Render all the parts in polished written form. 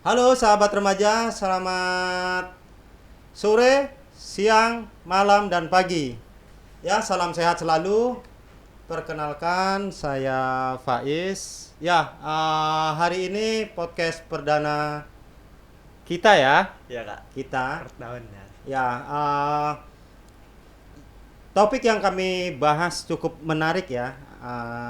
Halo sahabat remaja, selamat sore, siang, malam, dan pagi. Ya, salam sehat selalu. Perkenalkan, saya Faiz. Ya, hari ini podcast perdana kita ya. Iya kak, Kita. tahun ya. Ya, topik yang kami bahas cukup menarik ya.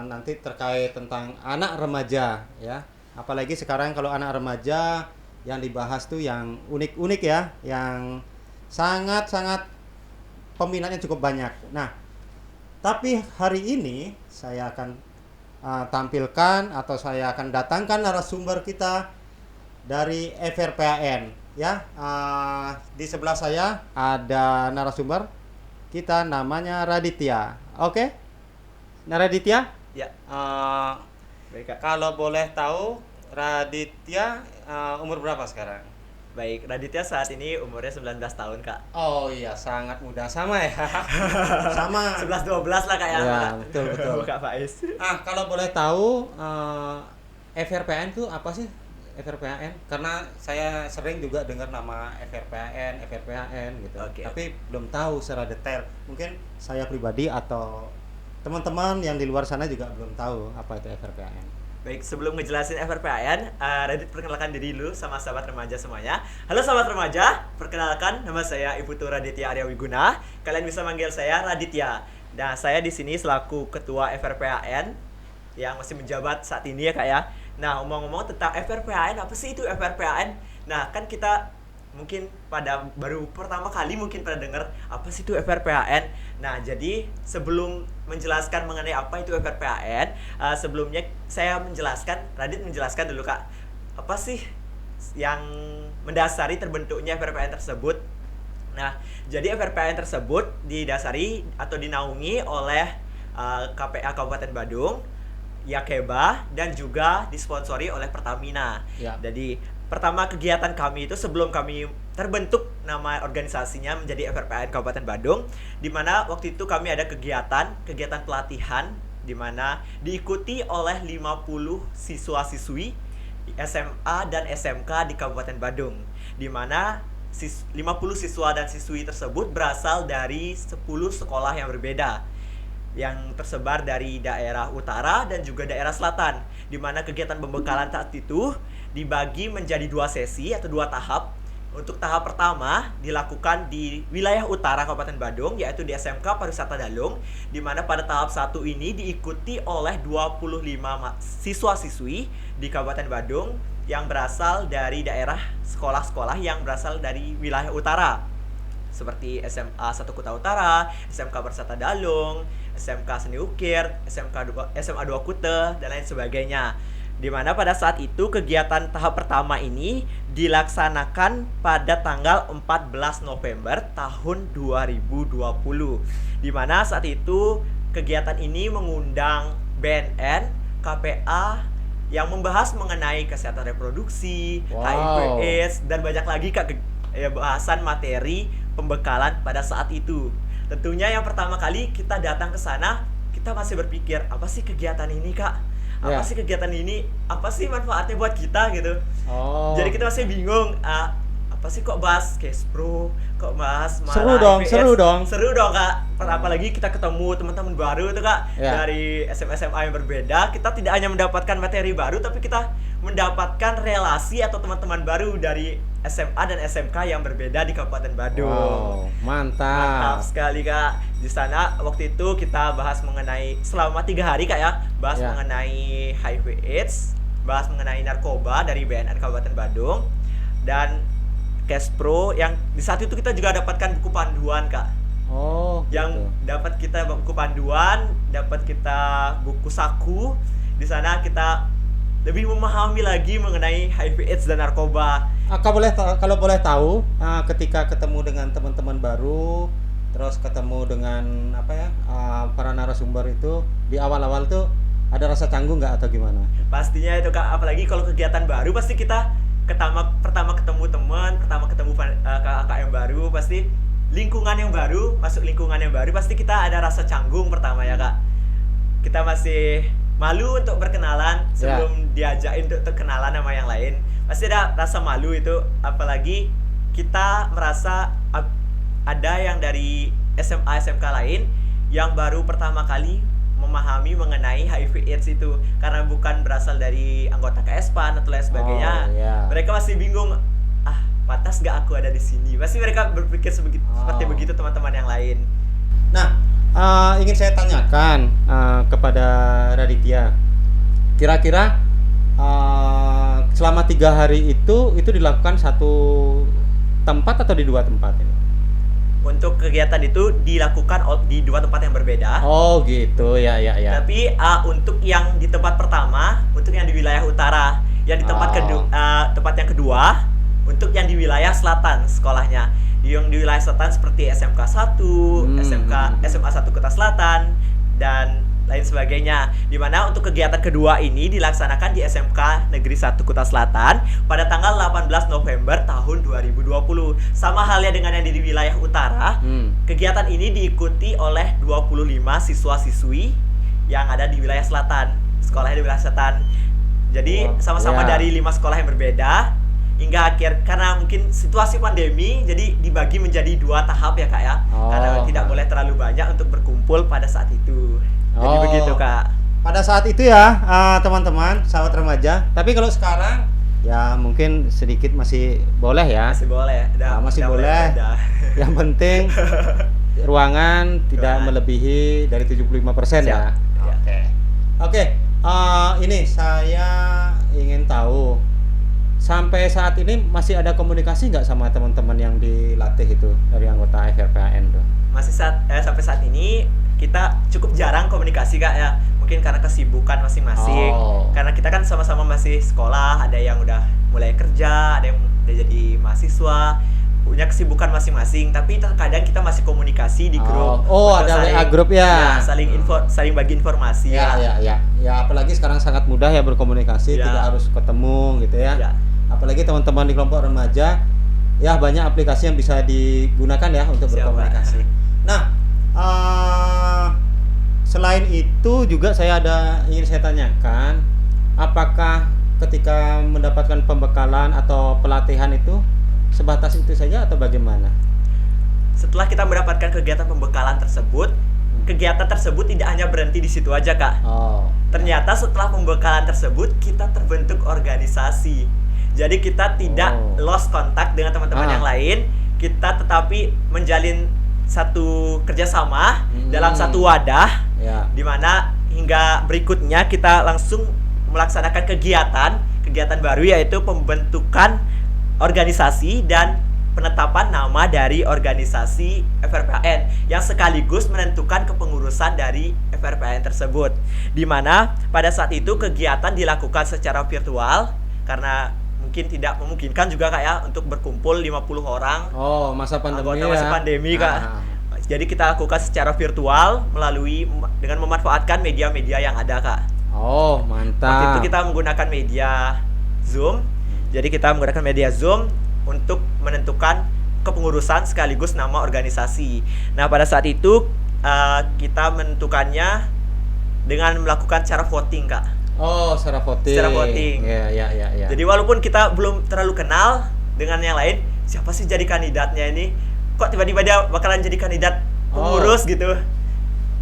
Nanti terkait tentang anak remaja ya. Apalagi sekarang kalau anak remaja yang dibahas tuh yang unik-unik ya, yang sangat-sangat peminatnya cukup banyak. Nah, tapi hari ini saya akan tampilkan atau saya akan datangkan narasumber kita dari FRPAN ya. Di sebelah saya ada narasumber kita namanya Raditya. Oke? Raditya? Ya, baik kak. Kalau boleh tahu Raditya umur berapa sekarang? Baik, Raditya saat ini umurnya 19 tahun kak. Oh iya, sangat muda, sama ya. Sama. 11-12 lah kak ya. Ya, Kak. betul. Kak Faiz. Kalau boleh tahu FRPAN itu apa sih? FRPAN? Karena saya sering juga dengar nama FRPAN gitu. Oke. Tapi belum tahu secara detail. Mungkin saya pribadi atau teman-teman yang di luar sana juga belum tahu apa itu FRPAN. Baik, sebelum ngejelasin FRPAN, Radit perkenalkan diri dulu sama sahabat remaja semuanya. Halo sahabat remaja, perkenalkan nama saya Iputu Raditya Arya Wiguna. Kalian bisa manggil saya Raditya. Nah, saya di sini selaku ketua FRPAN yang masih menjabat saat ini ya kak ya. Nah, ngomong-ngomong tentang FRPAN, apa sih itu FRPAN? Nah, kan kita mungkin baru pertama kali mungkin pada dengar apa sih itu FRPAN. Nah, jadi sebelum menjelaskan mengenai apa itu FRPAN, sebelumnya saya Radit menjelaskan dulu kak, apa sih yang mendasari terbentuknya FRPAN tersebut. Nah, jadi FRPAN tersebut didasari atau dinaungi oleh KPA Kabupaten Badung, Yakeba, dan juga disponsori oleh Pertamina. Ya. Jadi pertama kegiatan kami itu sebelum kami terbentuk nama organisasinya menjadi FRPAN Kabupaten Badung, di mana waktu itu kami ada kegiatan pelatihan di mana diikuti oleh 50 siswa-siswi SMA dan SMK di Kabupaten Badung, di mana 50 siswa dan siswi tersebut berasal dari 10 sekolah yang berbeda yang tersebar dari daerah utara dan juga daerah selatan, di mana kegiatan pembekalan saat itu dibagi menjadi 2 sesi atau 2 tahap. Untuk tahap pertama dilakukan di wilayah utara Kabupaten Badung, yaitu di SMK Pariwisata Dalung, di mana pada tahap 1 ini diikuti oleh 25 siswa-siswi di Kabupaten Badung yang berasal dari daerah sekolah-sekolah yang berasal dari wilayah utara, seperti SMA 1 Kuta Utara, SMK Pariwisata Dalung, SMK Seni Ukir, SMA 2 Kute, dan lain sebagainya. Di mana pada saat itu kegiatan tahap pertama ini dilaksanakan pada tanggal 14 November tahun 2020. Di mana saat itu kegiatan ini mengundang BNN, KPA yang membahas mengenai kesehatan reproduksi, HIV/AIDS, dan banyak lagi bahasan materi pembekalan pada saat itu. Tentunya yang pertama kali kita datang ke sana, kita masih berpikir, apa sih kegiatan ini kak? Apa sih kegiatan ini? Apa sih manfaatnya buat kita gitu? Jadi kita masih bingung, apa sih kok bahas cash pro, kok bahas malah Seru dong. Seru dong kak. Apalagi kita ketemu teman-teman baru itu kak, dari SMA yang berbeda. Kita tidak hanya mendapatkan materi baru, tapi kita mendapatkan relasi atau teman-teman baru dari SMA dan SMK yang berbeda di Kabupaten Badung. Wow, mantap sekali kak. Di sana waktu itu kita bahas mengenai selama 3 hari kak ya, bahas mengenai HIV/AIDS, bahas mengenai narkoba dari BNN Kabupaten Badung, dan Cash Pro yang di saat itu kita juga dapatkan buku panduan kak. Yang dapat kita buku panduan, dapat kita buku saku. Di sana kita lebih memahami lagi mengenai HIV/AIDS dan narkoba. Kalau boleh tahu, ketika ketemu dengan teman-teman baru, terus ketemu dengan para narasumber itu di awal-awal tuh ada rasa canggung nggak atau gimana? Pastinya itu kak, apalagi kalau kegiatan baru pasti kita pertama ketemu teman, pertama ketemu kakak yang baru, pasti lingkungan yang baru, masuk lingkungan yang baru pasti kita ada rasa canggung pertama ya kak. Kita masih malu untuk berkenalan sebelum diajakin untuk kenalan sama yang lain. pasti ada rasa malu itu, apalagi kita merasa ada yang dari SMA SMK lain yang baru pertama kali memahami mengenai HIV AIDS itu, karena bukan berasal dari anggota KSPAN atau lain sebagainya. Oh, yeah. Mereka masih bingung, pantas gak aku ada di sini? Pasti mereka berpikir seperti begitu teman-teman yang lain. Nah, ingin saya tanyakan kepada Raditya, kira-kira selama 3 hari itu dilakukan satu tempat atau di 2 tempat ini? Untuk kegiatan itu dilakukan di 2 tempat yang berbeda. Oh gitu, ya. Tapi untuk yang di tempat pertama, untuk yang di wilayah utara, yang di tempat tempat yang kedua, untuk yang di wilayah selatan sekolahnya. Yang di wilayah selatan seperti SMK 1, SMA 1 Kota Selatan, dan lain sebagainya. Dimana untuk kegiatan kedua ini dilaksanakan di SMK Negeri 1 Kota Selatan pada tanggal 18 November tahun 2020. Sama halnya dengan yang di wilayah utara, kegiatan ini diikuti oleh 25 siswa-siswi yang ada di wilayah selatan, sekolahnya di wilayah selatan. Jadi sama-sama dari 5 sekolah yang berbeda. Hingga karena mungkin situasi pandemi, jadi dibagi menjadi 2 tahap ya Kak ya. Karena tidak boleh terlalu banyak untuk berkumpul pada saat itu. Jadi begitu Kak. Pada saat itu ya teman-teman, sahabat remaja. Tapi kalau sekarang ya mungkin sedikit masih boleh ya. Masih boleh. Masih boleh. Yang penting ruangan tidak melebihi dari 75% ya. Oke. Ini saya ingin tahu, sampai saat ini masih ada komunikasi nggak sama teman-teman yang dilatih itu dari anggota FRPAN tuh? Masih sampai saat ini kita cukup jarang komunikasi Kak ya. Mungkin karena kesibukan masing-masing. Karena kita kan sama-sama masih sekolah, ada yang udah mulai kerja, ada yang udah jadi mahasiswa, punya kesibukan masing-masing. Tapi terkadang kita masih komunikasi di grup. Ada WA grup ya. Saling bagi informasi ya. Ya, apalagi sekarang sangat mudah ya berkomunikasi, tidak harus ketemu gitu ya. Apalagi teman-teman di kelompok remaja, ya banyak aplikasi yang bisa digunakan ya untuk berkomunikasi. Nah, selain itu juga ingin saya tanyakan, apakah ketika mendapatkan pembekalan atau pelatihan itu sebatas itu saja atau bagaimana? Setelah kita mendapatkan kegiatan pembekalan tersebut, kegiatan tersebut tidak hanya berhenti di situ aja Kak. Ternyata setelah pembekalan tersebut kita terbentuk organisasi. Jadi kita tidak lost kontak dengan teman-teman yang lain, kita tetapi menjalin satu kerjasama dalam satu wadah, di mana hingga berikutnya kita langsung melaksanakan kegiatan baru, yaitu pembentukan organisasi dan penetapan nama dari organisasi FRPAN yang sekaligus menentukan kepengurusan dari FRPAN tersebut. Di mana pada saat itu kegiatan dilakukan secara virtual karena mungkin tidak memungkinkan juga Kak ya untuk berkumpul 50 orang. Masa pandemi masa pandemi Kak. Jadi kita lakukan secara virtual dengan memanfaatkan media-media yang ada Kak. Mantap. Waktu itu kita menggunakan media Zoom. Jadi kita menggunakan media Zoom untuk menentukan kepengurusan sekaligus nama organisasi. Nah, pada saat itu kita menentukannya dengan melakukan cara voting Kak. Secara voting. Ya. Jadi walaupun kita belum terlalu kenal dengan yang lain, siapa sih jadi kandidatnya ini? Kok tiba-tiba dia bakalan jadi kandidat pengurus gitu?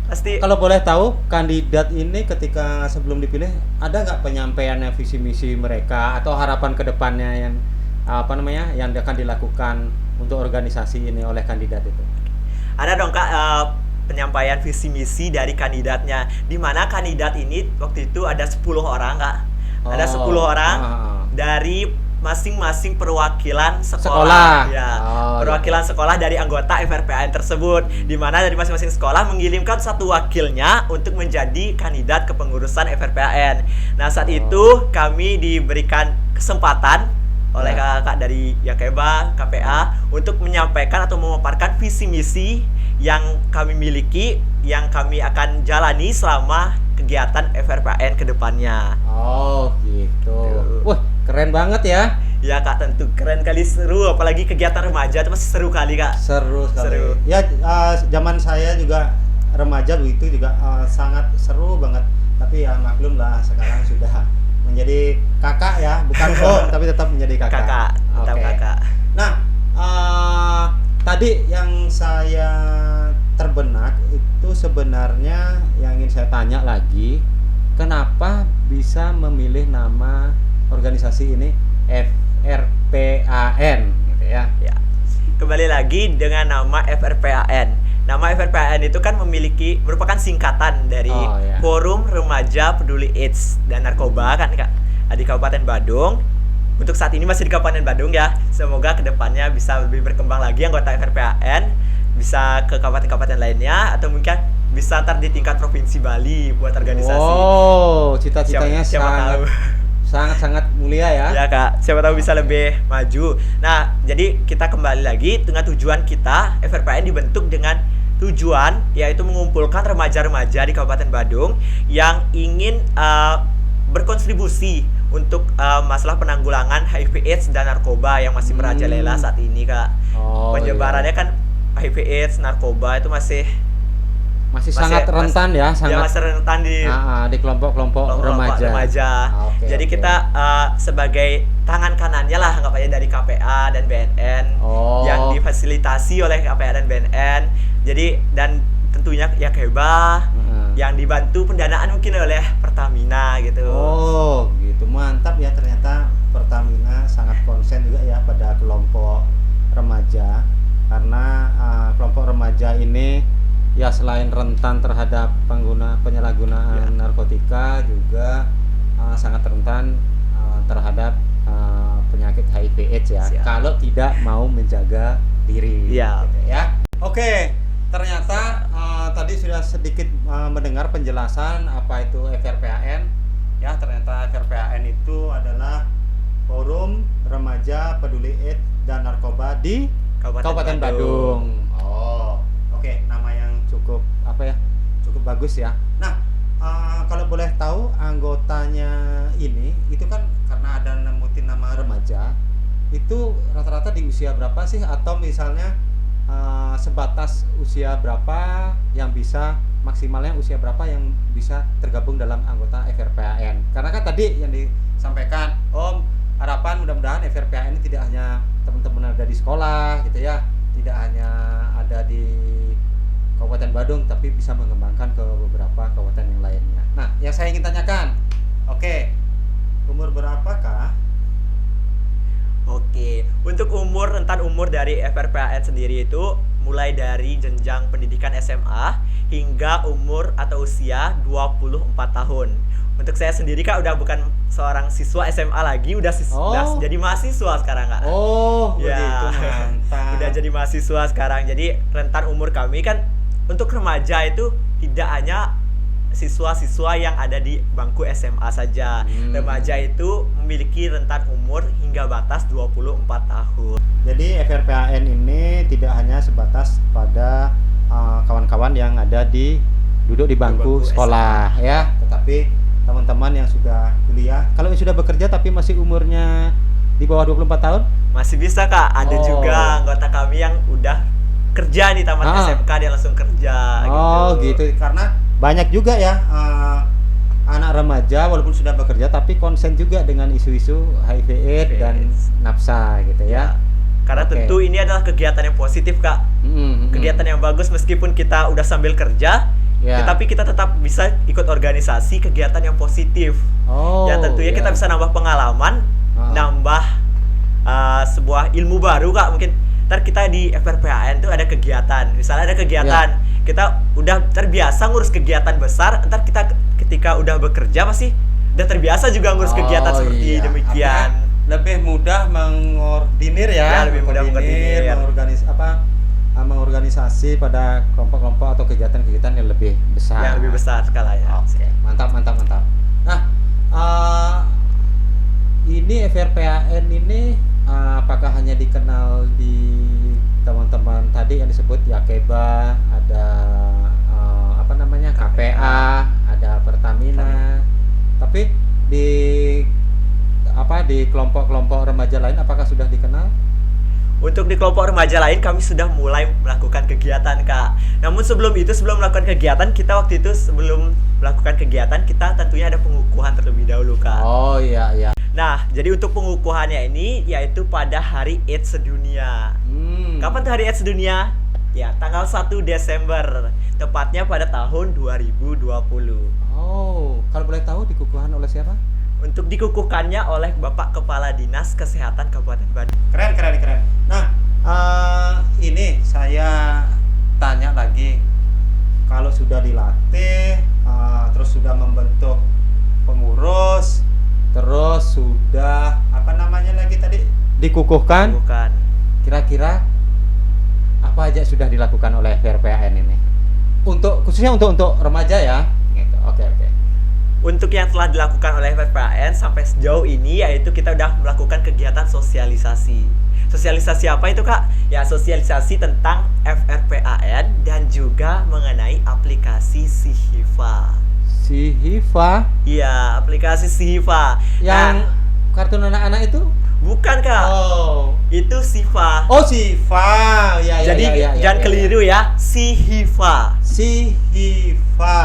Pasti. Kalau boleh tahu, kandidat ini ketika sebelum dipilih ada nggak penyampaiannya visi misi mereka atau harapan kedepannya yang yang akan dilakukan untuk organisasi ini oleh kandidat itu? Ada dong Kak, penyampaian visi misi dari kandidatnya, di mana kandidat ini waktu itu ada 10 orang Kak. Ada 10 orang dari masing-masing perwakilan sekolah. Perwakilan sekolah dari anggota FRPAN tersebut, di mana dari masing-masing sekolah mengirimkan satu wakilnya untuk menjadi kandidat kepengurusan FRPAN. Nah, saat itu kami diberikan kesempatan oleh kakak dari Yakeba, KPA untuk menyampaikan atau memaparkan visi misi yang kami miliki, yang kami akan jalani selama kegiatan FRPAN ke depannya. Gitu. Wah, keren banget ya. Ya Kak, tentu keren kali, seru, apalagi kegiatan remaja itu pasti seru kali Kak. Seru sekali. Ya, zaman saya juga remaja itu juga sangat seru banget. Tapi ya maklum lah, sekarang sudah menjadi kakak ya, bukan om tapi tetap menjadi kakak. Kakak, tetap Oke. kakak. Nah, tadi yang saya terbenak itu sebenarnya yang ingin saya tanya lagi, kenapa bisa memilih nama organisasi ini FRPAN gitu ya? Ya. Kembali lagi dengan nama FRPAN. Nama FRPAN itu kan merupakan singkatan dari Oh, ya. Forum Remaja Peduli AIDS dan Narkoba kan Kak, di Kabupaten Badung. Untuk saat ini masih di Kabupaten Badung ya. Semoga kedepannya bisa lebih berkembang lagi anggota FRPAN, bisa ke kabupaten-kabupaten lainnya atau mungkin bisa ntar di tingkat provinsi Bali buat organisasi. Oh, cita-citanya Siapa tahu. sangat mulia ya. Ya Kak, siapa tahu bisa lebih maju. Nah, jadi kita kembali lagi dengan tujuan kita. FRPAN dibentuk dengan tujuan yaitu mengumpulkan remaja-remaja di Kabupaten Badung yang ingin berkontribusi untuk masalah penanggulangan HIV/AIDS dan narkoba yang masih merajalela saat ini Kak. Oh, Penyebarannya iya. kan HIV/AIDS, narkoba itu masih sangat rentan ya, masih rentan di kelompok-kelompok remaja. Oke, Jadi oke. kita sebagai tangan kanannya lah anggap aja dari KPA dan BNN Oh. yang difasilitasi oleh KPA dan BNN. Jadi dan tentunya ya Keba yang dibantu pendanaan mungkin oleh Pertamina gitu. Oh, gitu. Mantap ya, ternyata Pertamina sangat konsen juga ya pada kelompok remaja, karena kelompok remaja ini ya selain rentan terhadap penyalahgunaan narkotika, juga sangat rentan terhadap penyakit HIV/AIDS ya. Siap. Kalau tidak mau menjaga diri. Iya. Gitu ya. Oke, ternyata tadi sudah sedikit mendengar penjelasan apa itu FRPAN. Ya, ternyata FRPAN itu adalah Forum Remaja Peduli AIDS dan Narkoba di Kabupaten Badung. Oh, oke, nama yang cukup cukup bagus ya. Nah, kalau boleh tahu anggotanya ini itu kan karena ada nemutin nama remaja, itu rata-rata di usia berapa sih, atau misalnya sebatas usia berapa yang bisa, maksimalnya usia berapa yang bisa tergabung dalam anggota FRPAN? Karena kan tadi yang disampaikan Om, harapan mudah-mudahan FRPAN ini tidak hanya teman-teman ada di sekolah gitu ya, tidak hanya ada di Kabupaten Badung, tapi bisa mengembangkan ke beberapa kabupaten yang lainnya. Nah, yang saya ingin tanyakan, oke, umur berapakah? Oke, untuk rentan umur dari FRPAN sendiri itu mulai dari jenjang pendidikan SMA hingga umur atau usia 24 tahun. Untuk saya sendiri Kak udah bukan seorang siswa SMA lagi, udah jadi mahasiswa sekarang Kak. Oh, Ya, begitu, mantap. udah jadi mahasiswa sekarang. Jadi rentan umur kami kan untuk remaja itu tidak hanya siswa-siswa yang ada di bangku SMA saja. Remaja itu memiliki rentan umur hingga batas 24 tahun. Jadi FRPAN ini tidak hanya sebatas pada kawan-kawan yang ada duduk di bangku Bangku sekolah ya, tetapi teman-teman yang sudah kuliah, kalau yang sudah bekerja tapi masih umurnya di bawah 24 tahun, Masih bisa Kak, ada Oh. juga anggota kami yang udah kerja nih tamat SMK dia langsung kerja gitu. Karena banyak juga ya anak remaja walaupun sudah bekerja tapi konsen juga dengan isu-isu HIV/AIDS dan nafsa gitu ya. Karena Oke. tentu ini adalah kegiatan yang positif Kak. Kegiatan yang bagus meskipun kita udah sambil kerja, Ya. tetapi kita tetap bisa ikut organisasi kegiatan yang positif. Oh, Ya tentunya kita bisa nambah pengalaman, nambah sebuah ilmu baru Kak. Mungkin ntar kita di FRPAN tuh ada kegiatan, misalnya ada kegiatan, kita udah terbiasa ngurus kegiatan besar, ntar kita ketika udah bekerja pasti udah terbiasa juga ngurus kegiatan seperti demikian. Artinya lebih mudah mengordinir ya, Ya, lebih mudah mengordinir. mengorganisasi pada kelompok-kelompok atau kegiatan-kegiatan yang lebih besar. Yang lebih besar skalanya. Oke, mantap. Nah, ini FRPAN ini apakah hanya dikenal di teman-teman tadi yang disebut Yakeba, ada KPA, ada Pertamina, tapi di kelompok-kelompok remaja lain apakah sudah dikenal? Untuk di kelompok remaja lain kami sudah mulai melakukan kegiatan, Kak. Namun sebelum melakukan kegiatan, kita waktu itu sebelum melakukan kegiatan kita tentunya ada pengukuhan terlebih dahulu, Kak. Oh iya iya. Nah, jadi untuk pengukuhannya ini yaitu pada Hari AIDS Sedunia. Kapan tuh Hari AIDS Sedunia? Ya, tanggal 1 Desember. Tepatnya pada tahun 2020. Oh, kalau boleh tahu dikukuhan oleh siapa? Untuk dikukuhkannya oleh Bapak Kepala Dinas Kesehatan Kabupaten Bandung. Keren keren keren. Nah, ini saya tanya lagi, kalau sudah dilatih, terus sudah membentuk pengurus, terus sudah apa namanya lagi tadi dikukuhkan, Bukan. kira-kira apa aja sudah dilakukan oleh VRPAN ini? Khususnya untuk remaja ya. Gitu. Oke oke. Untuk yang telah dilakukan oleh FRPAN sampai sejauh ini yaitu kita udah melakukan kegiatan sosialisasi. Sosialisasi apa itu, Kak? Ya, sosialisasi tentang FRPAN dan juga mengenai aplikasi SIHIFA. SIHIFA Iya, aplikasi SIHIFA. yang Nah, kartun anak-anak itu? bukan, Kak. Oh. Itu SIFA. Oh, SIFA. Ya ya. Jadi ya, ya, jangan ya, keliru ya, SIHIFA. SIHIFA.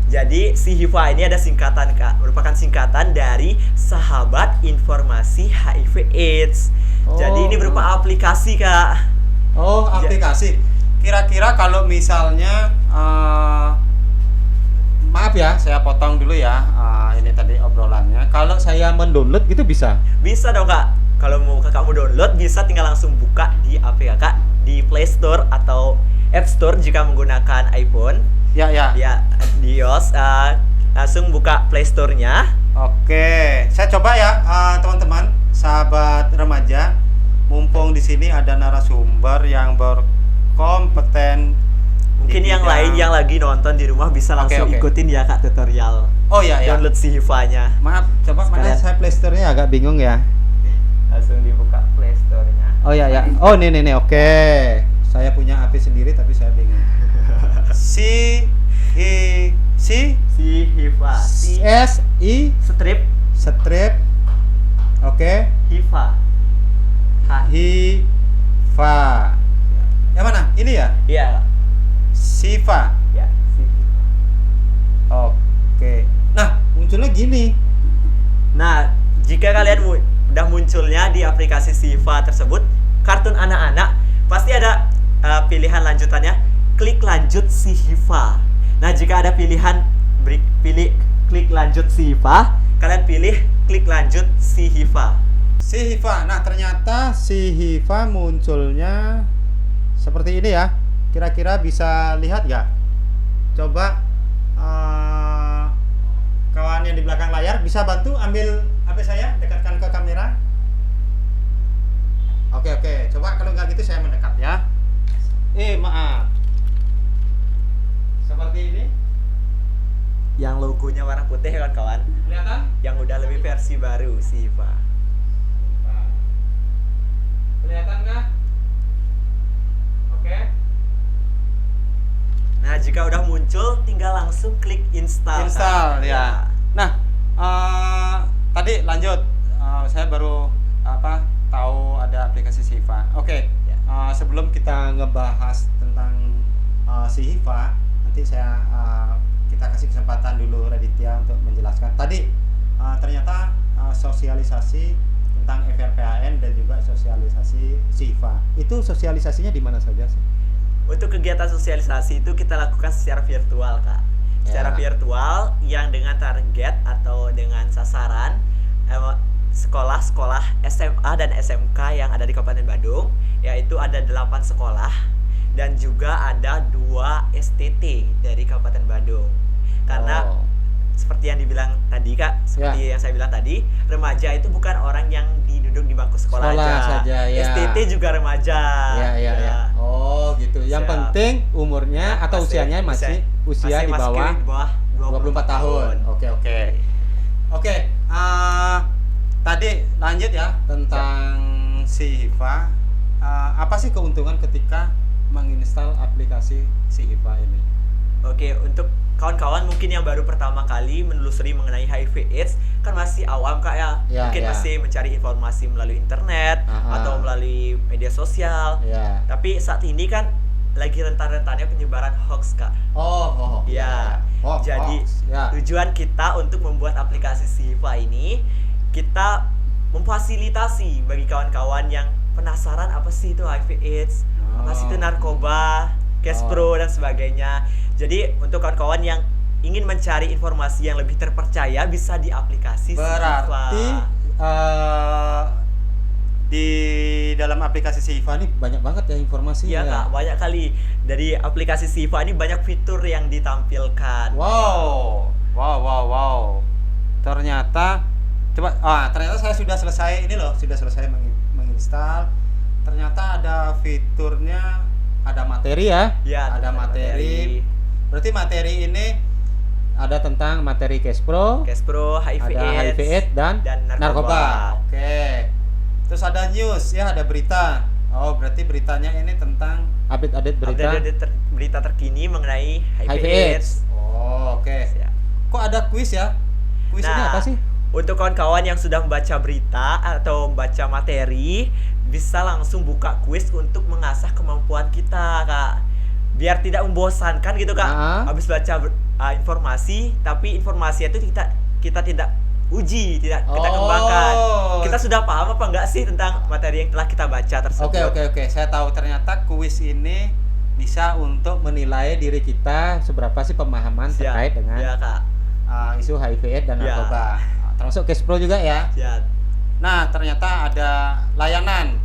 Jadi SIHIFA ini ada singkatan, Kak. Merupakan singkatan dari Sahabat Informasi HIV AIDS. Jadi ini berupa aplikasi, Kak. Oh, aplikasi. Kira-kira kalau misalnya maaf ya, saya potong dulu ya. Ini tadi obrolannya. Kalau saya mendownload gitu bisa? Bisa dong, Kak. Kalau mau Kakak mau download bisa tinggal langsung buka di HP Kakak di Play Store atau App Store jika menggunakan iPhone. Ya ya. Ya, di iOS langsung buka Play Store-nya. Oke, saya coba ya, teman-teman, sahabat remaja. Mumpung di sini ada narasumber yang berkompeten. Mungkin di yang bidang- lain yang lagi nonton di rumah bisa langsung Oke. ikutin ya, Kak, tutorial. Oh ya ya. Download SIHIFA-nya. Maaf, coba mana Sekalian. saya Play Store-nya agak bingung ya. Langsung dibuka Play Store-nya. Oh ya ya. Oh nih, oke. Saya punya HP sendiri tapi saya bingung. SIHIFA. SI Strip strip. Oke. HIFA. HIFA. Yang mana? Ini ya? Iya, Kak. SIFA. Ya, Oke. Nah, munculnya gini. Nah, jika kalian udah munculnya di aplikasi SIHIFA tersebut, kartun anak-anak, pasti ada pilihan lanjutannya, klik lanjut SIHIFA. Nah, jika ada pilihan pilih klik lanjut SIHIFA, kalian pilih klik lanjut SIHIFA. SIHIFA. Nah, ternyata SIHIFA munculnya seperti ini ya. Kira-kira bisa lihat nggak? Coba kawan yang di belakang layar bisa bantu ambil HP saya, dekatkan ke kamera. Oke. Coba kalau nggak gitu saya mendekat ya. Maaf. Seperti ini. Yang logonya warna putih, kawan-kawan. Kelihatan? Yang udah lebih versi baru SIHIFA. Kelihatan nggak? Oke. Nah, jika udah muncul, tinggal langsung klik install. Install Kak. ya. Nah, tadi lanjut. Saya baru tahu ada aplikasi SIHIFA. Oke. Ya. Sebelum kita ngebahas tentang SIHIFA, nanti kita kasih kesempatan dulu Raditya untuk menjelaskan. Tadi ternyata sosialisasi tentang FRPAN dan juga sosialisasi SIHIFA. Itu sosialisasinya di mana saja sih? Untuk kegiatan sosialisasi itu kita lakukan secara virtual, Kak. Secara Ya. virtual yang dengan target atau dengan sasaran sekolah-sekolah SMA dan SMK yang ada di Kabupaten Bandung, yaitu ada 8 sekolah dan juga ada 2 STT dari Kabupaten Bandung. Karena seperti yang dibilang tadi, Kak, seperti yang saya bilang tadi, remaja itu bukan orang yang duduk di bangku sekolah saja, ya. STT juga remaja. Ya. Oh, gitu. Yang Siap. penting umurnya Ya, atau usianya masih usia di bawah 24 tahun. Oke. Tadi lanjut ya tentang SIHIFA. Apa sih keuntungan ketika menginstal aplikasi SIHIFA ini? Oke, untuk kawan-kawan mungkin yang baru pertama kali menelusuri mengenai HIV AIDS kan masih awam, Kak, ya. Ya, Mungkin ya. masih mencari informasi melalui internet atau melalui media sosial. Ya. Tapi saat ini kan lagi rentan-rentannya penyebaran hoax, Kak. Oh. Ya. Jadi Hoax, ya. tujuan kita untuk membuat aplikasi Sihifa ini, kita memfasilitasi bagi kawan-kawan yang penasaran apa sih itu HIV/AIDS, apa sih itu narkoba, cash pro dan sebagainya. Jadi untuk kawan-kawan yang ingin mencari informasi yang lebih terpercaya bisa di aplikasi Berarti Sihifa. di dalam aplikasi Sihifa ini banyak banget ya informasinya. Iya, Kak, banyak kali. Dari aplikasi Sihifa ini banyak fitur yang ditampilkan. Wow. Ternyata ternyata saya sudah selesai menginstal. Ternyata ada fiturnya, ada materi ya. Ya, ada materi. Berarti materi ini ada tentang materi cash pro, HIV/AIDS, ada HIV/AIDS dan narkoba. Oke. Terus ada news ya, ada berita. Oh, berarti beritanya ini tentang update berita terkini mengenai HIV/AIDS. HIV/AIDS. Oh, oke. Ya. Kok ada kuis ya? Kuis ini apa sih? Untuk kawan-kawan yang sudah membaca berita atau membaca materi, bisa langsung buka kuis untuk mengasah kemampuan kita, Kak. Biar tidak membosankan gitu, Kak. Habis baca informasi, tapi informasi itu kita tidak uji, tidak kita kembangkan. Kita sudah paham apa enggak sih tentang materi yang telah kita baca tersebut? Oke. Saya tahu ternyata kuis ini bisa untuk menilai diri kita seberapa sih pemahaman terkait dengan Kak. Isu HIV/AIDS dan narkoba. Termasuk cash pro juga ya. Nah, ternyata ada layanan.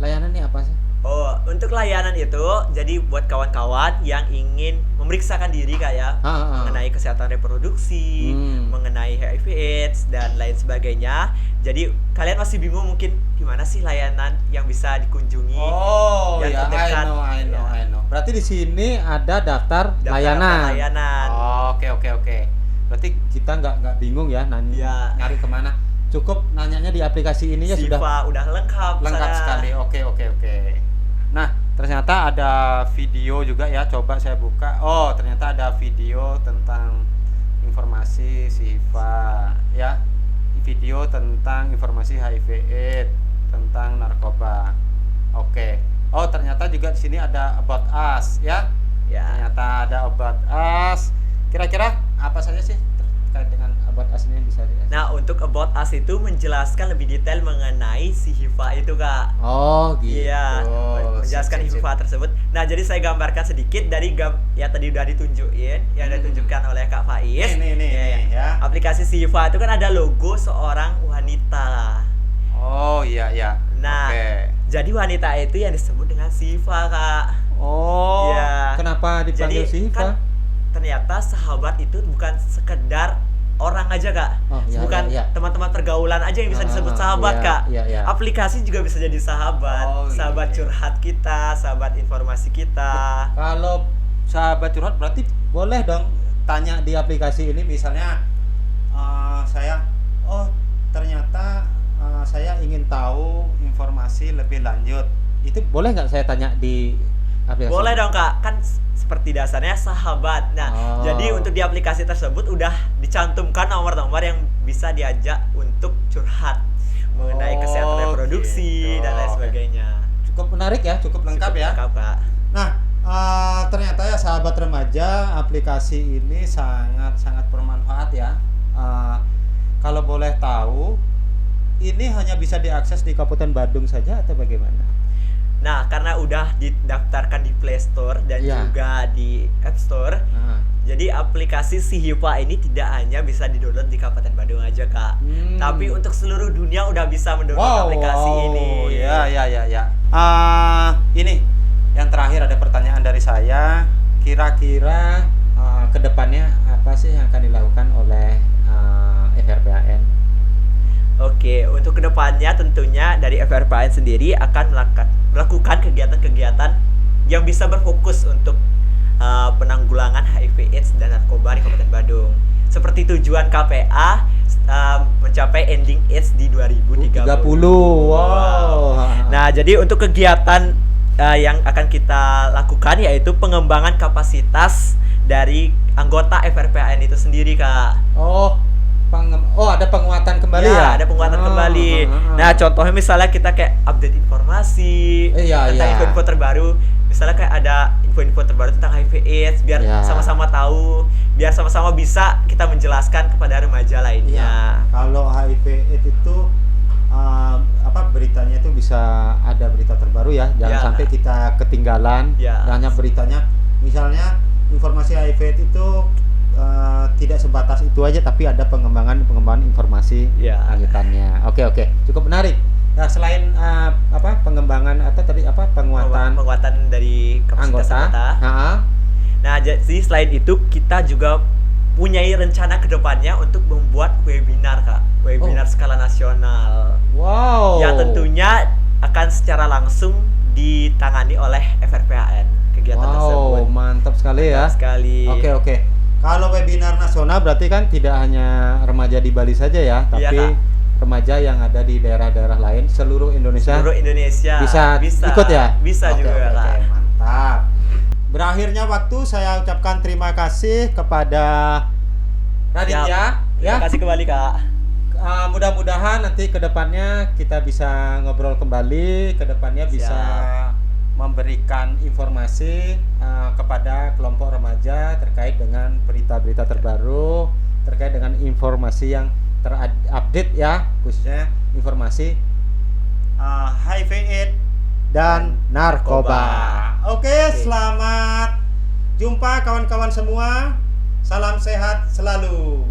Layanan ini apa sih? Oh, untuk layanan itu jadi buat kawan-kawan yang ingin memeriksakan diri Kak ya, mengenai kesehatan reproduksi, mengenai HIV/AIDS dan lain sebagainya. Jadi kalian masih bingung mungkin gimana sih layanan yang bisa dikunjungi? Oh, yang terdekat. I know. Berarti di sini ada daftar layanan. Oke. Berarti kita nggak bingung ya nyari kemana. Cukup nanyanya di aplikasi ini ya Sihifa udah lengkap sekali. Oke. Nah, ternyata ada video juga ya. Coba saya buka. Oh, ternyata ada video tentang informasi Sihifa ya. Video tentang informasi HIV/AIDS, tentang narkoba. Oke. Oh, ternyata juga di sini ada about us ya. Ternyata ada about us. Kira-kira apa saja sih terkait dengan about us ini bisa Nah, untuk about us itu menjelaskan lebih detail mengenai Sihifa itu, Kak. Oh, gitu. Iya, menjelaskan Sihifa tersebut. Nah, jadi saya gambarkan sedikit dari ya tadi udah ditunjukin, yang ditunjukkan oleh Kak Faiz. Ini ya. Aplikasi Sihifa itu kan ada logo seorang wanita. Oh, iya. Nah, jadi wanita itu yang disebut dengan Sihifa, Kak. Oh. Ya. Kenapa dipanggil Sihifa? Kan ternyata sahabat itu bukan sekedar orang aja, Kak. Bukan teman-teman pergaulan aja yang bisa disebut sahabat, Kak. Aplikasi juga bisa jadi sahabat. Sahabat curhat kita, sahabat informasi kita. Kalau sahabat curhat berarti boleh dong tanya di aplikasi ini, misalnya ternyata saya ingin tahu informasi lebih lanjut. Itu boleh nggak saya tanya di aplikasi? Boleh dong, Kak. Kan seperti dasarnya sahabat. Nah, jadi untuk di aplikasi tersebut udah dicantumkan nomor-nomor yang bisa diajak untuk curhat mengenai kesehatan reproduksi dan lain sebagainya. Cukup menarik ya, cukup lengkap ya. Lengkap, Kak. Nah, ternyata ya sahabat remaja, aplikasi ini sangat bermanfaat ya. Kalau boleh tahu, ini hanya bisa diakses di Kabupaten Badung saja atau bagaimana? Nah, karena udah didaftarkan di Play Store dan juga di App Store, jadi aplikasi Sihifa ini tidak hanya bisa di-download di Kabupaten Badung aja, Kak. Tapi untuk seluruh dunia udah bisa mendownload aplikasi ini. Ya. Ini yang terakhir ada pertanyaan dari saya. Kira-kira kedepannya apa sih yang akan dilakukan oleh FRPAN? Oke, untuk kedepannya tentunya dari FRPAN sendiri akan melakukan kegiatan-kegiatan yang bisa berfokus untuk penanggulangan HIV/AIDS dan narkoba di Kabupaten Badung. Seperti tujuan KPA mencapai ending AIDS di 2030. Wow. Nah, jadi untuk kegiatan yang akan kita lakukan yaitu pengembangan kapasitas dari anggota FRPAN itu sendiri, Kak. Ada penguatan kembali ya? Ada penguatan kembali. Nah, contohnya misalnya kita kayak update informasi sosialisasi Iya, tentang iya. info-info terbaru. Misalnya kayak ada info-info terbaru tentang HIV/AIDS, biar Iya. sama-sama tahu, biar sama-sama bisa kita menjelaskan kepada remaja lainnya. Kalau HIV/AIDS itu beritanya itu bisa ada berita terbaru ya, jangan Ya. sampai kita ketinggalan. Ya. Hanya beritanya, misalnya informasi HIV/AIDS itu tidak sebatas itu aja, tapi ada pengembangan informasi Ya. lanjutannya. Oke, cukup menarik. Nah, selain pengembangan atau tadi Penguatan dari kapasitas anggota. Ha-ha. Nah, jadi selain itu kita juga punyai rencana kedepannya untuk membuat webinar, Kak. Webinar skala nasional. Wow. Ya tentunya akan secara langsung ditangani oleh FRPAN kegiatan tersebut. Wow, mantap sekali ya. Mantap sekali. Oke. Kalau webinar nasional berarti kan tidak hanya remaja di Bali saja ya, Iya, tapi Kak. remaja yang ada di daerah-daerah lain seluruh Indonesia. Seluruh Indonesia bisa ikut ya? Bisa Oke, juga, Kak. mantap. Berakhirnya waktu, saya ucapkan terima kasih kepada Raditya. Terima kasih kembali, Kak. Mudah-mudahan nanti kedepannya kita bisa ngobrol kembali, kedepannya bisa memberikan informasi kepada kelompok remaja terkait dengan berita-berita terbaru, terkait dengan informasi yang terupdate ya, khususnya informasi HIV/AIDS dan narkoba. Oke, selamat jumpa kawan-kawan semua. Salam sehat selalu.